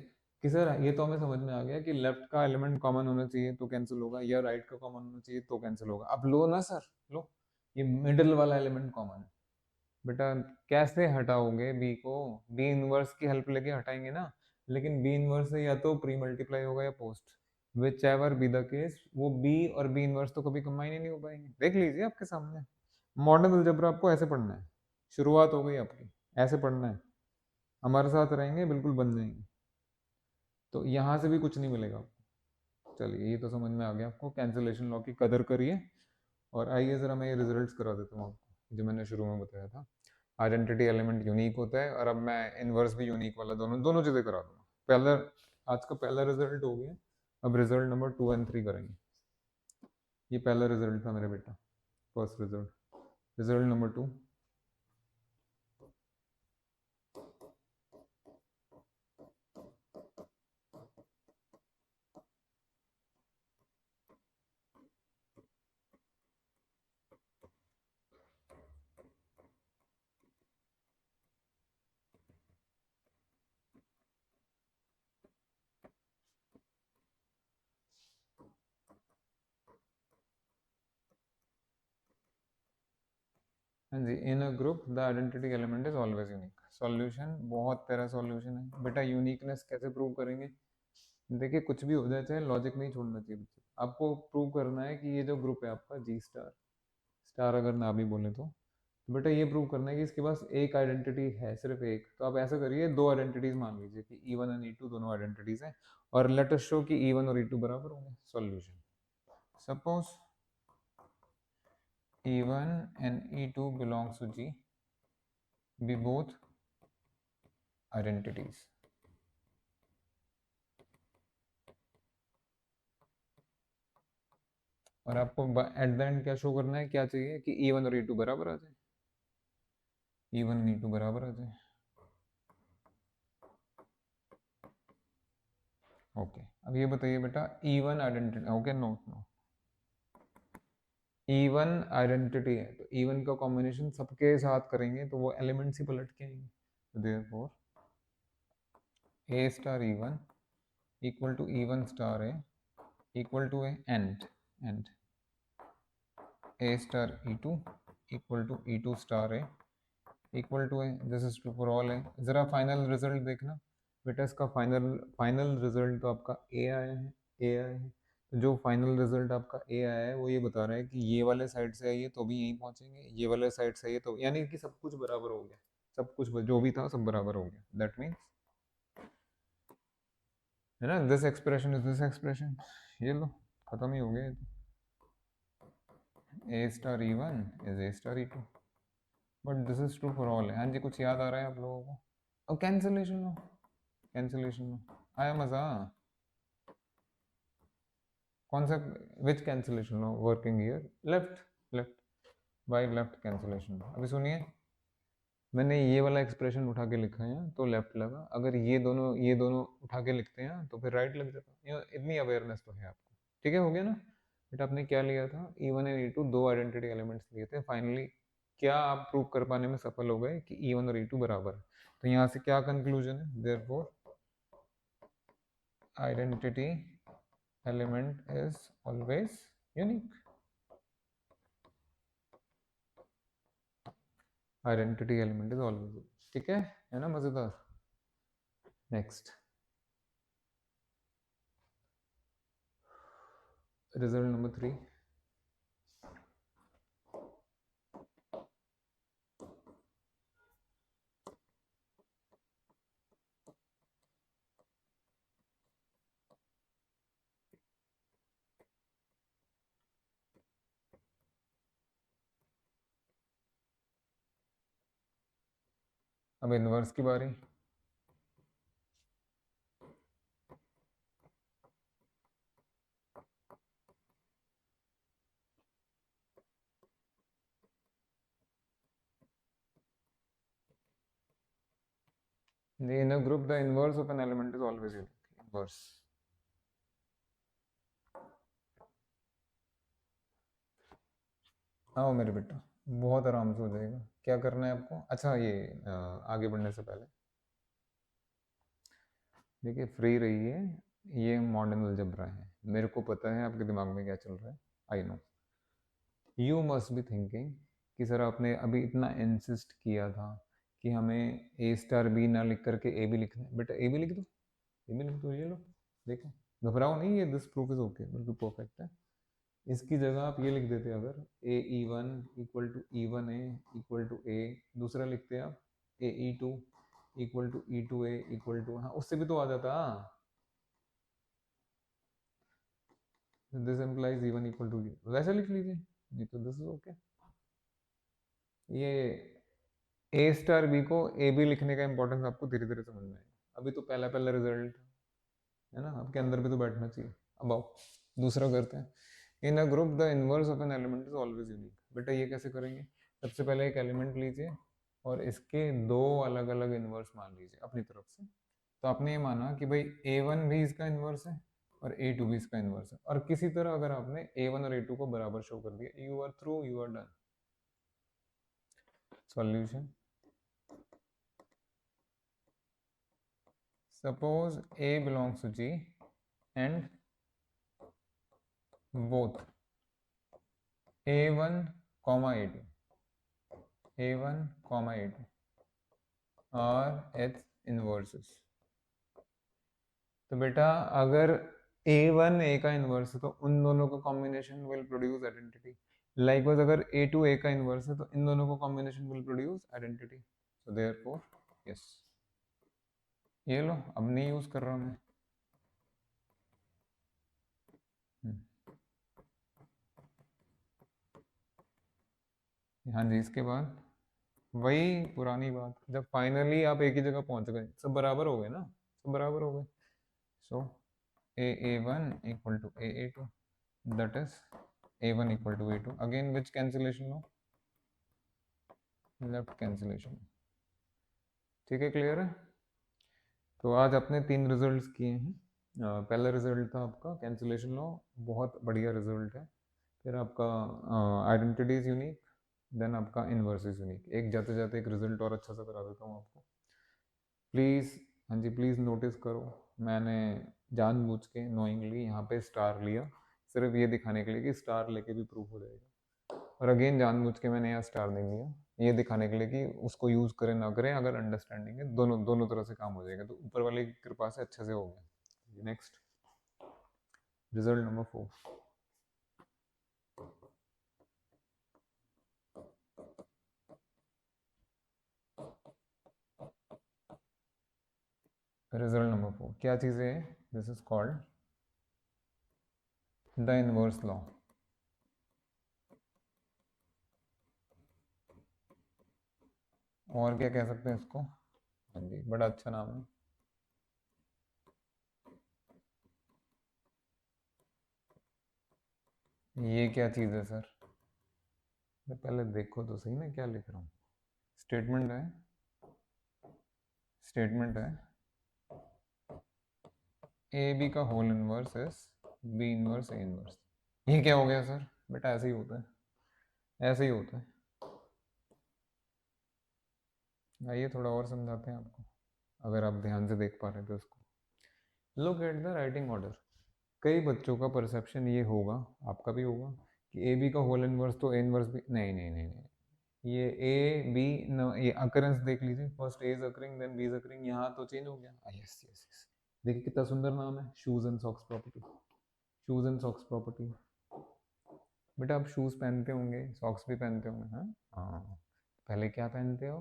कि सर ये तो हमें समझ में आ गया कि लेफ्ट का एलिमेंट कॉमन होना चाहिए तो कैंसिल होगा, या राइट का कॉमन होना चाहिए तो कैंसिल होगा। अब लो ना सर, लो, ये मिडिल वाला एलिमेंट कॉमन है। बेटा कैसे हटाओगे बी को? बी इनवर्स की हेल्प लेके हटाएंगे ना। लेकिन बी इनवर्स से या तो प्री मल्टीप्लाई होगा या post, which ever be the case, वो बी और बी इनवर्स तो कभी कंबाइन ही नहीं हो पाएंगे। देख लीजिए आपके सामने, मॉडर्न अलजेब्रा आपको ऐसे पढ़ना है। शुरुआत हो गई आपकी, ऐसे पढ़ना है। हमारे साथ रहेंगे बिल्कुल बन जाएंगे। तो यहाँ से भी कुछ नहीं मिलेगा आपको। चलिए ये तो समझ में आ गया आपको, कैंसिलेशन लॉ की कदर करिए। और आइए ज़रा मैं ये रिजल्ट्स करा देता हूँ आपको, जो मैंने शुरू में बताया था। आइडेंटिटी एलिमेंट यूनिक होता है, और अब मैं इनवर्स भी यूनिक वाला दोनों दोनों चीज़ें करा दूंगा। पहला, आज का पहला रिजल्ट हो गया। अब रिजल्ट नंबर 2 और 3 करेंगे। ये पहला रिजल्ट था मेरे बेटा, फर्स्ट रिजल्ट। रिजल्ट नंबर 2, हाँ जी, in a group the identity element is always unique. Solution बहुत प्यारा सॉल्यूशन है बेटा। यूनिकनेस कैसे प्रूव करेंगे? देखिए कुछ भी हो जाए चाहे लॉजिक नहीं छोड़ना चाहिए बच्चे। आपको प्रूव करना है कि ये जो ग्रुप है आपका जी स्टार, स्टार अगर ना भी बोले तो बेटा ये प्रूव करना है कि इसके पास एक आइडेंटिटी है, सिर्फ एक। तो आप ऐसा करिए, दो आइडेंटिटीज मान लीजिए कि E1 एंड E2 दोनों आइडेंटिटीज हैं, और लेट अस शो कि E1 और E2 बराबर होंगे। Solution, suppose E1 and E2 belongs to G, be both identities। और आपको एट द एंड क्या शो करना है, क्या चाहिए कि E1 और E2 बराबर आ जाए, E1 और E2 बराबर आ जाए। ओके, अब ये बताइए बेटा, E1 identity, okay not no, E1 identity है तो E1 का कॉम्बिनेशन सबके साथ करेंगे तो वो एलिमेंट्स ही पलट के आएंगे। Therefore A star E1 equal to E1 star A equal to A and A star E2 equal to E2 star A equal to A, this is true for all है। ज़रा फाइनल रिजल्ट देखना बेटा, इसका final final result तो आपका ए आया है, ए आया है। तो जो फाइनल रिजल्ट आपका ए आया है वो ये बता रहा है कि ये वाले साइड से आइए तो भी यहीं पहुंचेंगे, ये वाले साइड से आइए तो, यानी कि सब कुछ बराबर हो गया, सब कुछ जो भी था सब बराबर हो गया। दैट मीन्स है ना, this expression is this expression, ये लो खत्म ही हो गया। A star E1 is A star E2, but this is true for all. हाँ जी, कुछ याद आ रहा है आप लोगों को? और कैंसिलेशन लो, कैंसिलेशन लो, आया मजा? कौन सा, विच कैंसिलेशन लो? Working here, left, left by left cancellation. अभी सुनिए, मैंने ये वाला एक्सप्रेशन उठा के लिखा है तो लेफ्ट लगा, अगर ये दोनों उठा के लिखते हैं तो फिर राइट लग जाता। इतनी अवेयरनेस तो है आपको, ठीक है, हो गया ना? बट आपने क्या लिया था, E1 और E2 दो आइडेंटिटी एलिमेंट्स लिए थे। फाइनली क्या आप प्रूव कर पाने में सफल हो गए कि E1 और E2 बराबर है। तो यहाँ से क्या कंक्लूजन है, therefore identity element is always unique. Identity element is always, ठीक है ना, मजेदार। Next, result number 3। अब इनवर्स की बारी। In a group, the inverse of an element is always unique. Inverse. आओ मेरे बेटा, बहुत आराम से हो जाएगा। क्या करना है आपको? अच्छा ये आगे बढ़ने से पहले देखिए, फ्री रहिए। ये मॉडर्न अलजेब्रा है, मेरे को पता है आपके दिमाग में क्या चल रहा है। I know you must be thinking कि सर आपने अभी इतना इंसिस्ट किया था कि हमें ए स्टार बी ना लिख करके ए भी लिखना है। बेटा ए भी लिख दो, ए भी लिख दो, ये लो देखो, घबराओ नहीं, ये दिस प्रूफ इज ओके, बिल्कुल परफेक्ट है। इसकी जगह आप ये लिख देते, अगर A E1 equal to E1A equal to A, दूसरा लिखते आप AE2 equal to E2A equal to, हाँ उससे भी तो आ जाता, this implies E1 equal to, वैसे लिख लीजिए, नहीं तो दिस इज ओके। ये ए स्टार बी को ए बी लिखने का इंपॉर्टेंस आपको धीरे धीरे समझ में आएगा, अभी तो पहला पहला रिजल्ट है ना, आपके अंदर भी तो बैठना चाहिए। अब आओ दूसरा करते हैं। In a group the inverse of an element is always unique. बेटा ये कैसे करेंगे, सबसे पहले एक एलिमेंट लीजिए और इसके दो अलग अलग इनवर्स मान लीजिए अपनी तरफ से। तो आपने ये माना कि भाई A1 भी इसका इनवर्स है और A2 भी इसका इनवर्स है, और किसी तरह अगर आपने A1 और A2 को बराबर शो कर दिया, you are through, you are done. Solution, suppose A belongs to G and both A1 comma A2 A1 comma A2 are its inverses। तो बेटा अगर A1 A का इन्वर्स है तो उन दोनों का combination will produce identity. Likewise अगर A2 A का इन्वर्स है तो इन दोनों का combination will produce identity. So therefore yes. ये लो, अब नहीं यूज कर रहा मैं। हाँ जी, इसके बाद वही पुरानी बात, जब फाइनली आप एक ही जगह पहुंच गए, सब बराबर हो गए ना, सब बराबर हो गए। सो A1 equal to A2, that is A1 equal to A2, again which cancellation law? Left cancellation. ठीक है, क्लियर है। तो आज अपने 3 रिजल्ट्स किए हैं। पहला रिजल्ट था आपका कैंसिलेशन लॉ, बहुत बढ़िया रिजल्ट है। फिर आपका आइडेंटिटी इज यूनिक, देन आपका इनवर्स इज यूनिक। एक जाते जाते एक रिजल्ट और अच्छा सा करा देता हूँ आपको, प्लीज़। हाँ जी, प्लीज़ नोटिस करो, मैंने जानबूझ के नोइंगली यहाँ पे स्टार लिया, सिर्फ ये दिखाने के लिए कि स्टार लेके भी प्रूफ हो जाएगा। और अगेन जानबूझ के मैंने यहाँ स्टार नहीं लिया, ये दिखाने के लिए कि उसको यूज़ करें ना करें, अगर अंडरस्टैंडिंग है दोनों दोनों तरह से काम हो जाएगा। तो ऊपर वाले की कृपा से अच्छे से हो गया। Next result number 4। Result number 4 क्या चीज़ है? This is called the inverse law. और क्या कह सकते हैं इसको? हाँ जी, बड़ा अच्छा नाम है। ये क्या चीज़ है सर? पहले देखो तो सही ना क्या लिख रहा हूँ। स्टेटमेंट है, स्टेटमेंट है ए बी का whole inverse is B inverse A inverse. ये क्या हो गया सर? बेटा ऐसे ही होता है, ऐसे ही होता है। आइए थोड़ा और समझाते हैं आपको, अगर आप ध्यान से देख पा रहे हैं तो इसको। Look at the writing order. कई बच्चों का परसेप्शन ये होगा, आपका भी होगा, कि ए बी का होल इनवर्स तो ए इनवर्स भी नहीं नहीं नहीं नहीं, ये ए बी न, ये अकरेंस देख लीजिए, first A is occurring then B is occurring, यहाँ तो चेंज हो गया। यस यस यस, देखिए कितना सुंदर नाम है, shoes and socks property. Shoes and socks property. बेटा आप शूज पहनते होंगे, सॉक्स भी पहनते होंगे, हाँ हाँ। पहले क्या पहनते हो?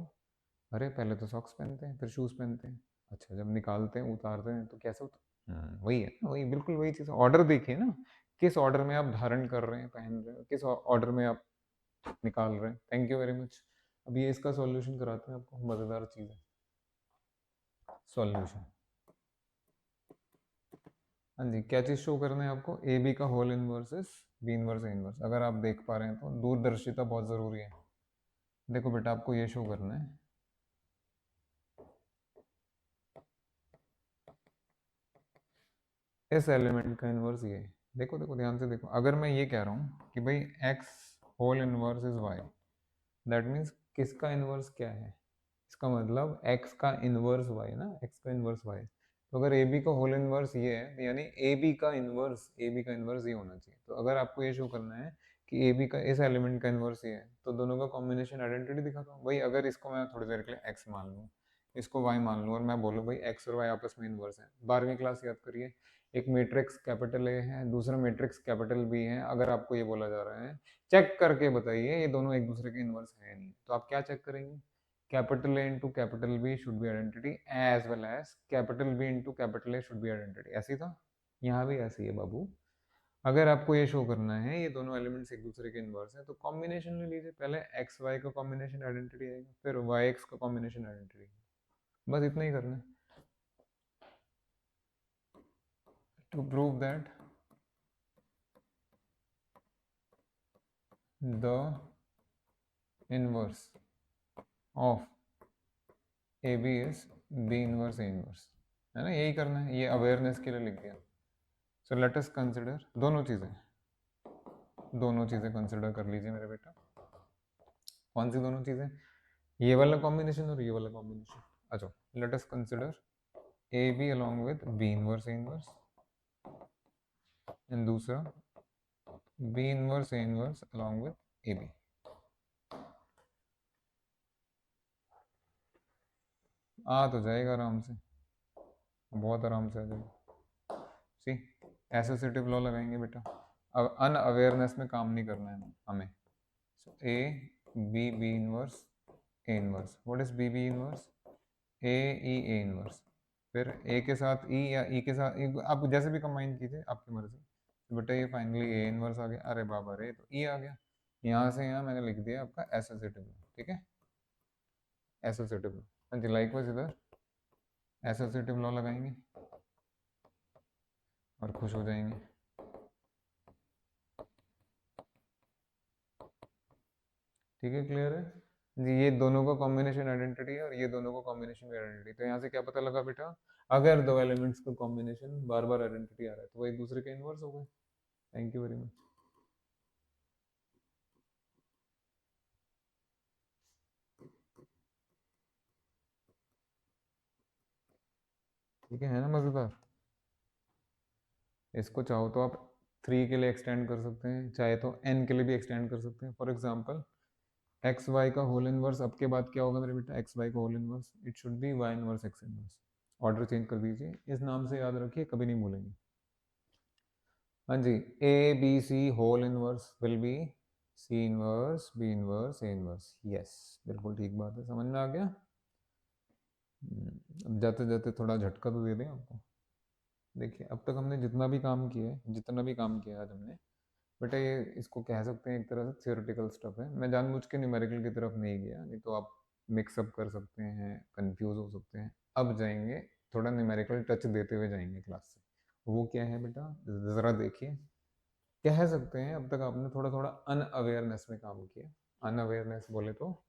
अरे पहले तो सॉक्स पहनते हैं, फिर शूज पहनते हैं। अच्छा, जब निकालते हैं उतारते हैं तो कैसे होता? वही है ना, वही बिल्कुल वही चीज़। ऑर्डर देखिए ना, किस ऑर्डर में आप धारण कर रहे हैं, पहन रहे हो, किस ऑर्डर में आप निकाल रहे हैं। Thank you very much. अब ये इसका सॉल्यूशन कराते हैं आपको, मज़ेदार चीज़ है सॉल्यूशन। हाँ जी, क्या चीज़ शो करना है आपको? ए बी का whole inverse is B inverse A inverse. अगर आप देख पा रहे हैं तो दूरदर्शिता बहुत ज़रूरी है। देखो बेटा, आपको ये शो करना है, इस एलिमेंट का इनवर्स ये। देखो देखो ध्यान से देखो, अगर मैं ये कह रहा हूँ कि भाई x whole inverse is y, that means किसका इनवर्स क्या है? इसका मतलब x का इनवर्स y ना, x का इनवर्स y। तो अगर ए बी का होल इनवर्स ये है, यानी ए बी का इनवर्स, ए बी का इनवर्स ये होना चाहिए। तो अगर आपको ये शो करना है कि ए बी का इस एलिमेंट का इनवर्स ये है, तो दोनों का कॉम्बिनेशन आइडेंटिटी दिखाता हूँ। भाई अगर इसको मैं थोड़ी देर के लिए x मान लूँ, इसको y मान लूँ, और मैं बोलूँ भाई x और y आपस में इनवर्स है। 12वीं क्लास याद करिए, एक मैट्रिक्स कैपिटल ए है, दूसरा मैट्रिक्स कैपिटल बी है। अगर आपको ये बोला जा रहा है चेक करके बताइए ये दोनों एक दूसरे के इनवर्स है या नहीं, तो आप क्या चेक करेंगे? Capital A into capital B should be identity as well as capital B into capital A should be identity. ऐसे ही था, यहाँ भी ऐसे ही है बाबू। अगर आपको ये शो करना है ये दोनों एलिमेंट्स एक दूसरे के इनवर्स है, तो कॉम्बिनेशन ले लीजिए। पहले एक्स वाई का कॉम्बिनेशन आइडेंटिटी आएगा, फिर वाई एक्स का कॉम्बिनेशन आइडेंटिटी। बस इतना ही करना है to prove that the inverse of A B is B inverse A inverse, है ना? यही करना है, ये अवेयरनेस के लिए लिख दिया। सो लेट अस कंसिडर दोनों चीज़ें, दोनों चीज़ें कंसिडर कर लीजिए मेरे बेटा। कौन सी दोनों चीज़ें? ये वाला कॉम्बिनेशन और ये वाला कॉम्बिनेशन। अच्छा, let us consider A B along with B inverse A inverse, and दूसरा B inverse A inverse along with A B. आ तो जाएगा आराम से, बहुत आराम से आ जाएगा। सी एसोसिएटिव लॉ लगाएंगे बेटा। अब अनअवेयरनेस में काम नहीं करना है हमें। So A B B inverse A inverse, what is B B inverse, A E A inverse, फिर ए के साथ ई या ई के साथ आप जैसे भी कंबाइन कीजिए आपकी मर्जी। तो बेटा ये फाइनली ए इनवर्स आ गया, अरे बाबा रे तो ई आ गया, यहाँ से यहाँ मैंने लिख दिया आपका एसोसिएटिव लॉ, ठीक है एसोसिएटिव लॉ। हाँ जी लाइकवाइज इधर एसोसिएटिव लॉ लगाएंगे और खुश हो जाएंगे। ठीक है क्लियर है जी, ये दोनों का कॉम्बिनेशन आइडेंटिटी है और ये दोनों का कॉम्बिनेशन भी आइडेंटिटी। तो यहाँ से क्या पता लगा बेटा, अगर दो एलिमेंट्स का कॉम्बिनेशन बार बार आइडेंटिटी आ रहा है तो वो एक दूसरे के इनवर्स हो गए। Thank you very much. ठीक है ना मजेदार। इसको चाहो तो आप 3 के लिए एक्सटेंड कर सकते हैं, चाहे तो n के लिए भी एक्सटेंड कर सकते हैं। फॉर एग्जाम्पल एक्स वाई का होल इनवर्स, अब के बाद क्या होगा मेरे बेटा, एक्स वाई का whole inverse it should be Y inverse X inverse. Order change कर दीजिए, इस नाम से याद रखिए, कभी नहीं भूलेंगे। हाँ जी, A B C whole inverse will be C inverse B inverse A inverse, yes बिल्कुल ठीक बात है, समझ में आ गया। अब जाते जाते थोड़ा झटका तो दे दें आपको। देखिए अब तक हमने जितना भी काम किया है, जितना भी काम किया आज हमने बेटा, ये इसको कह सकते हैं एक तरह से थियोरेटिकल स्टफ है। मैं जानबूझ के न्यूमेरिकल की तरफ नहीं गया, नहीं तो आप मिक्सअप कर सकते हैं, कंफ्यूज हो सकते हैं। अब जाएंगे थोड़ा न्यूमेरिकल टच देते हुए जाएंगे क्लास से। वो क्या है बेटा, ज़रा देखिए। कह सकते हैं अब तक आपने थोड़ा थोड़ा अनअवेयरनेस में काम किया। अनअवेयरनेस बोले तो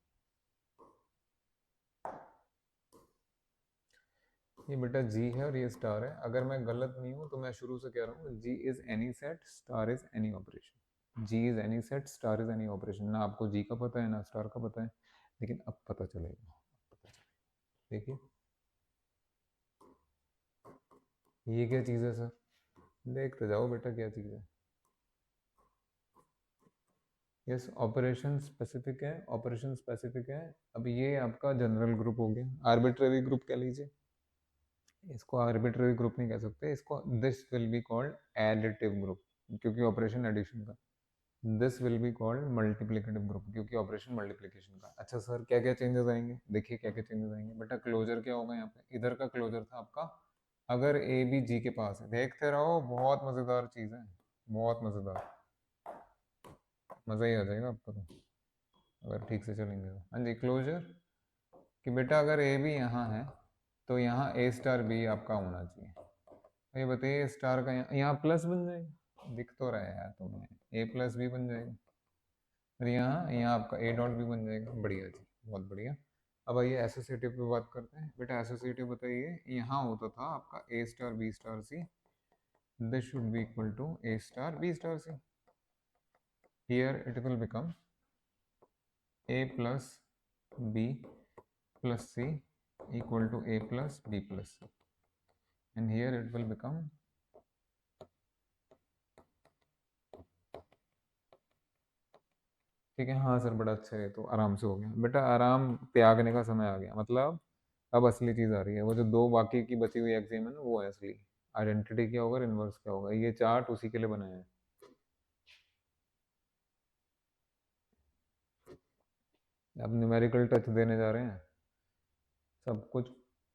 ये बेटा जी है और ये स्टार है। अगर मैं गलत नहीं हूं तो मैं शुरू से कह रहा हूँ G is any set, star is any operation. G is any set, star is any operation. ना आपको जी का पता है ना स्टार का पता है, लेकिन अब पता चलेगा। देखिए ये क्या चीज़ है सर, देखते जाओ बेटा क्या चीज़ है। यस ऑपरेशन स्पेसिफिक है, ऑपरेशन स्पेसिफिक है। अब ये आपका जनरल ग्रुप हो गया, आर्बिट्ररी ग्रुप कह लीजिए। इसको आर्बिट्ररी ग्रुप नहीं कह सकते, इसको this will be called additive group क्योंकि ऑपरेशन एडिशन का। This will be called multiplicative group क्योंकि ऑपरेशन मल्टीप्लिकेशन का। अच्छा सर क्या क्या चेंजेस आएंगे, देखिए क्या क्या चेंजेस आएंगे बेटा। क्लोजर क्या होगा, यहाँ पे इधर का क्लोजर था आपका, अगर ए बी जी के पास है, देखते रहो बहुत मजेदार चीज है, बहुत मजेदार, मजा ही आ जाएगा आपको तो अगर ठीक से चलेंगे तो। हाँ जी क्लोजर कि बेटा अगर ए बी यहाँ है तो यहाँ ए स्टार बी आपका होना चाहिए। ये बताइए स्टार का यहाँ प्लस बन जाएगा, दिख तो रहा है यार तुम्हें, ए प्लस बी बन जाएगा। फिर यहाँ यहाँ आपका ए डॉट भी बन जाएगा, बढ़िया जी बहुत बढ़िया। अब आइए एसोसिएटिव पे बात करते हैं बेटा। एसोसिएटिव बताइए, यहाँ होता था आपका A star B star C, this should be equal to A star B star C. Here it will become A plus B plus C equal to a plus b plus c, and here it will become ठीक है। हाँ sir बड़ा अच्छा है, तो आराम से हो गया बेटा, आराम त्यागने का समय आ गया। मतलब अब असली चीज आ रही है, वो जो दो बाकी की बची हुई एग्जाम है ना वो है असली। आइडेंटिटी क्या होगा, इनवर्स क्या होगा, ये चार्ट उसी के लिए बनाया है। अब न्यूमेरिकल टच देने जा रहे हैं, सब कुछ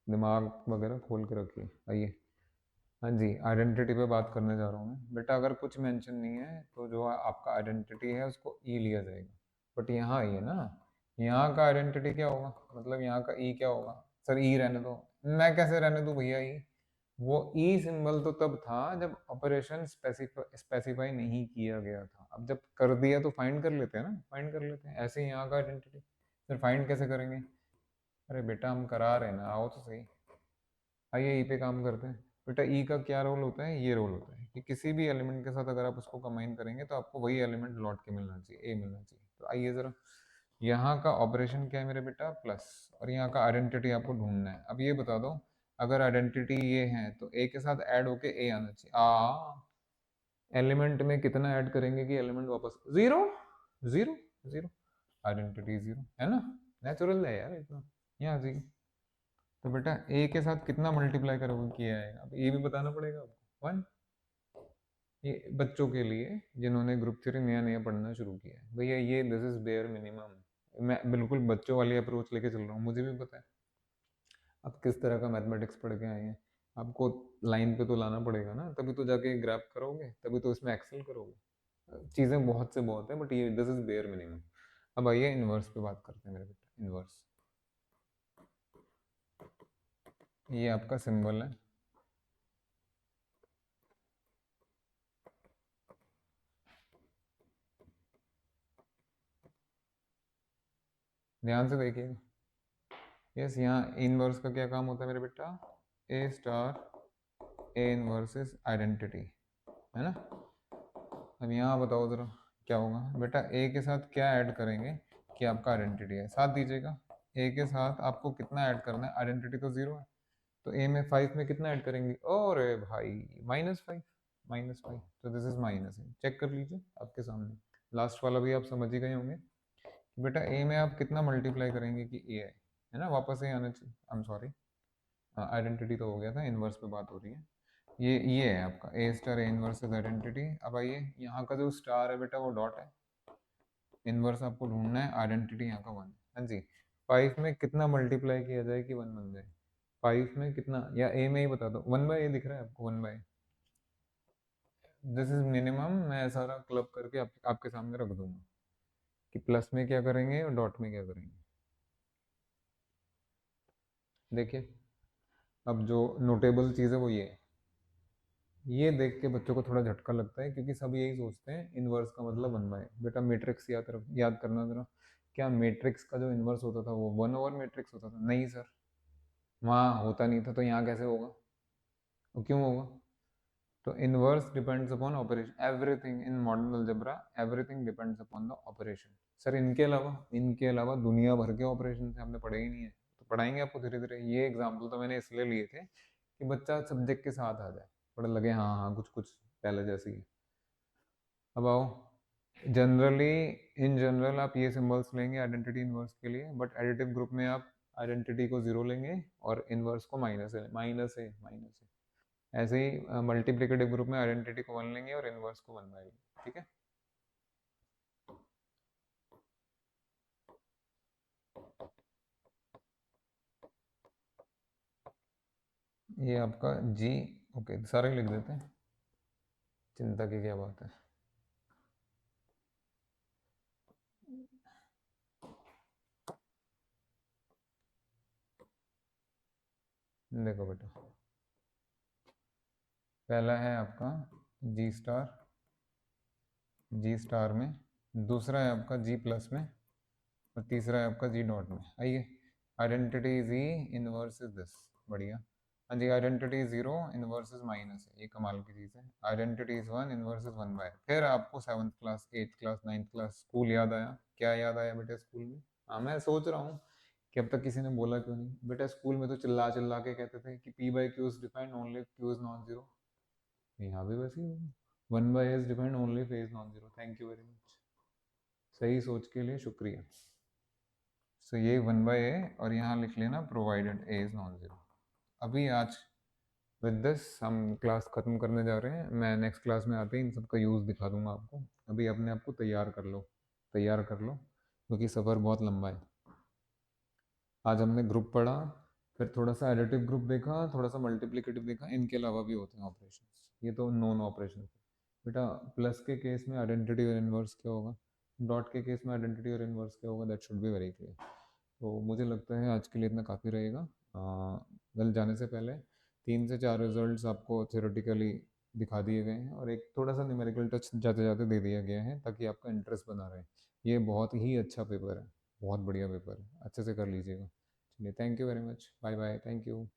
दिमाग वगैरह खोल के रखिए। आइए हाँ जी आइडेंटिटी पे बात करने जा रहा हूँ मैं बेटा। अगर कुछ मेंशन नहीं है तो जो आपका आइडेंटिटी है उसको ई लिया जाएगा। बट यहाँ ई है ना, यहाँ का आइडेंटिटी क्या होगा, मतलब यहाँ का ई क्या होगा। सर ई रहने दो, मैं कैसे रहने दूँ भैया ई, वो ई सिंबल तो तब था जब ऑपरेशन स्पेसिफाई नहीं किया गया था। अब जब कर दिया तो फाइंड कर लेते हैं ना, फाइंड कर लेते हैं। ऐसे ही यहाँ का आइडेंटिटी फिर फाइंड कैसे करेंगे। अरे बेटा हम करा रहे हैं ना, आओ तो सही। आइए ई पे काम करते हैं बेटा। ई का क्या रोल होता है, ये रोल होता है कि किसी भी एलिमेंट के साथ अगर आप उसको कंबाइन करेंगे तो आपको वही एलिमेंट लौट के मिलना चाहिए, ए मिलना चाहिए। तो आइए जरा, यहाँ का ऑपरेशन क्या है मेरे बेटा, प्लस, और यहाँ का आइडेंटिटी आपको ढूंढना है। अब ये बता दो, अगर आइडेंटिटी ये है तो ए के साथ ऐड होके ए आना चाहिए। एलिमेंट में कितना ऐड करेंगे कि एलिमेंट वापस zero, zero zero, identity zero है ना, नेचुरल है यार इतना। यहाँ जी तो बेटा ए के साथ कितना मल्टीप्लाई करोगे किया है, अब ये भी बताना पड़ेगा आपको, वन। ये बच्चों के लिए जिन्होंने ग्रुप थ्योरी नया नया पढ़ना शुरू किया है भैया, ये दिस इज बेयर मिनिमम। मैं बिल्कुल बच्चों वाली अप्रोच लेके चल रहा हूँ, मुझे भी पता है आप किस तरह का मैथमेटिक्स पढ़ के आए हैं। आपको लाइन पे तो लाना पड़ेगा ना, तभी तो जाके ग्रैब करोगे, तभी तो इसमें एक्सेल करोगे। चीज़ें बहुत से बहुत है, बट ये दिस इज बेयर मिनिमम। अब आइए इन्वर्स पे बात करते हैं मेरे बेटा। इन्वर्स, ये आपका सिंबल है। ध्यान से देखिए। यस, यहाँ इनवर्स का क्या काम होता है मेरे बेटा? A star A inverse is identity, है ना। अब यहाँ बताओ जरा क्या होगा बेटा, ए के साथ क्या ऐड करेंगे कि आपका आइडेंटिटी है? साथ दीजिएगा। ए के साथ आपको कितना ऐड करना है? आइडेंटिटी तो जीरो है, तो ए में 5 में कितना ऐड करेंगे? अरे भाई -5, -5, तो दिस इज माइनस है। चेक कर लीजिए आपके सामने, लास्ट वाला भी आप समझ ही गए होंगे कि बेटा ए में आप कितना मल्टीप्लाई करेंगे कि ए है ना, वापस ए आना चाहिए। आई एम सॉरी, आइडेंटिटी तो हो गया था, इनवर्स पे बात हो रही है। ये है आपका A star A inverse is identity. अब आइए, यहाँ का जो स्टार है बेटा वो डॉट है। इनवर्स आपको ढूंढना है, आइडेंटिटी यहाँ का 1। हाँ जी, 5 में कितना मल्टीप्लाई किया जाए कि 1 बन जाए? 5 में कितना, या ए में ही बता दो। 1/a दिख रहा है आपको? 1/a, this is minimum. मैं सारा क्लब करके आपके सामने रख दूंगा कि प्लस में क्या करेंगे और डॉट में क्या करेंगे। देखिए, अब जो नोटेबल चीज़ है वो ये है। ये देख के बच्चों को थोड़ा झटका लगता है, क्योंकि सब यही सोचते हैं इनवर्स का मतलब 1/a। बेटा मैट्रिक्स याद करना जरा। क्या मैट्रिक्स का जो इनवर्स होता था वो 1/, मैट्रिक्स होता था? नहीं सर, वहाँ होता नहीं था, तो यहाँ कैसे होगा? वो क्यों होगा? तो inverse depends upon operation, everything in modern algebra, everything depends upon the operation. Sir इनके अलावा दुनिया भर के ऑपरेशन हमने पढ़े ही नहीं है, तो पढ़ाएंगे आपको धीरे धीरे। ये एग्जाम्पल तो मैंने इसलिए लिए थे कि बच्चा सब्जेक्ट के साथ आ जाए, थोड़ा लगे हाँ हाँ कुछ कुछ पहले जैसे ही। अब आओ, जनरली इन जनरल आप ये सिंबल्स लेंगे आइडेंटिटी इनवर्स के लिए, बट एडिटिव ग्रुप में आप आइडेंटिटी को 0 लेंगे और इनवर्स को माइनस है। ऐसे ही मल्टीप्लिकेटिव ग्रुप में आइडेंटिटी को 1 लेंगे और इनवर्स को 1 लेंगे। ठीक है, ये आपका जी। ओके, सारे लिख देते हैं, चिंता की क्या बात है। देखो बेटा, पहला है आपका जी स्टार में, दूसरा है आपका जी प्लस में, और तीसरा है आपका जी डॉट में। आइए, आइडेंटिटी जी, इनवर्स इज दिस। बढ़िया। हाँ जी, आइडेंटिटी 0, इनवर्स इज माइनस है, ये कमाल की चीज़ है। Identity is 1, inverse is 1/। फिर आपको 7th class, 8th class, 9th class school याद आया? क्या याद आया बेटा स्कूल में? हाँ, मैं सोच रहा हूँ कि अब तक किसी ने बोला क्यों नहीं। बेटा स्कूल में तो चिल्ला चिल्ला के कहते थे कि P/Q is defined only Q is non zero. यहाँ भी वैसे ही होगा, 1/a is defined only P is non zero. Thank you very much, सही सोच के लिए शुक्रिया। सो ये 1/a, और यहाँ लिख लेना provided a is non zero. अभी आज विद दिस हम क्लास ख़त्म करने जा रहे हैं। मैं नेक्स्ट क्लास में आते ही इन सब का यूज़ दिखा दूंगा आपको। अभी अपने आप को तैयार कर लो क्योंकि सफ़र बहुत लंबा है। आज हमने ग्रुप पढ़ा, फिर थोड़ा सा एडिटिव ग्रुप देखा, थोड़ा सा मल्टीप्लिकेटिव देखा, इनके अलावा भी होते हैं ऑपरेशन। ये तो नॉन ऑपरेशन। बेटा प्लस के केस में आइडेंटिटी और इनवर्स क्या होगा? डॉट के केस में आइडेंटिटी और इनवर्स क्या होगा? That should be very clear. तो मुझे लगता है आज के लिए इतना काफ़ी रहेगा। कल जाने से पहले 3 से 4 रिजल्ट्स आपको थ्योरेटिकली दिखा दिए गए हैं, और एक थोड़ा सा न्यूमेरिकल टच जाते जाते दे दिया गया है, ताकि आपका इंटरेस्ट बना रहे। ये बहुत ही अच्छा पेपर है, बहुत बढ़िया पेपर है, अच्छे से कर लीजिएगा। चलिए, thank you very much, bye bye, thank you.